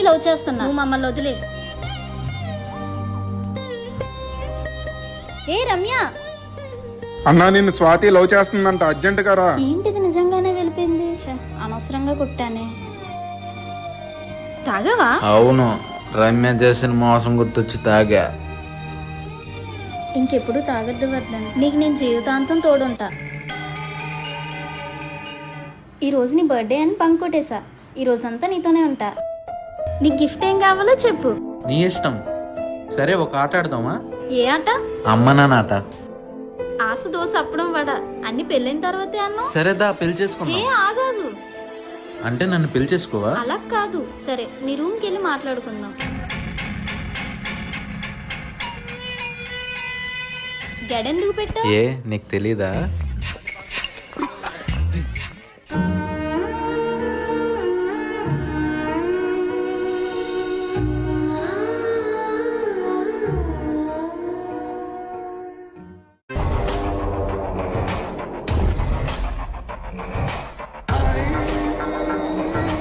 Love చేస్తున్నా, నువ్వు మమ్మల్ని వదిలే. ఏ రమ్య, అన్నా నిన్ను స్వాతి లవ్ చేస్తుందంట, అర్జెంట్ గా రా. ఏంటిది నిజంగానే తెలిపింది? అనవసరంగా కుట్టానే. తాగవా? అవును, రమ్య చేసిన మోసం గుర్తొచ్చి తాగా. ఇంకెప్పుడు తాగద్దు వర్ధన్, నీకు నేను జీవితాంతం తోడుంటా. ఈరోజు నీ బర్త్డే అని బంక్ కొట్టేశా, ఈరోజంతా నీతోనే ఉంటా. నీకు గిఫ్ట్ ఏం కావాలో చెప్పు. నీ ఇష్టం. సరే, ఒక ఆట ఆడదామా? ఏ ఆట? అమ్మ నాన్న ఆట. ఆశ దోశ అప్పడం వడ అన్ని పెళ్ళైన తర్వాతే అన్నావు. సరేదా, పెళ్లి ఏ చేసుకుందాం. ఆగాగు, అంటే నన్ను పెళ్లి చేసుకోవా? అలా కాదు. సరే, నీ రూమ్కి వెళ్ళి మాట్లాడుకుందాం. గడెందుకు పెట్టావు? ఏ నీకు తెలీదా?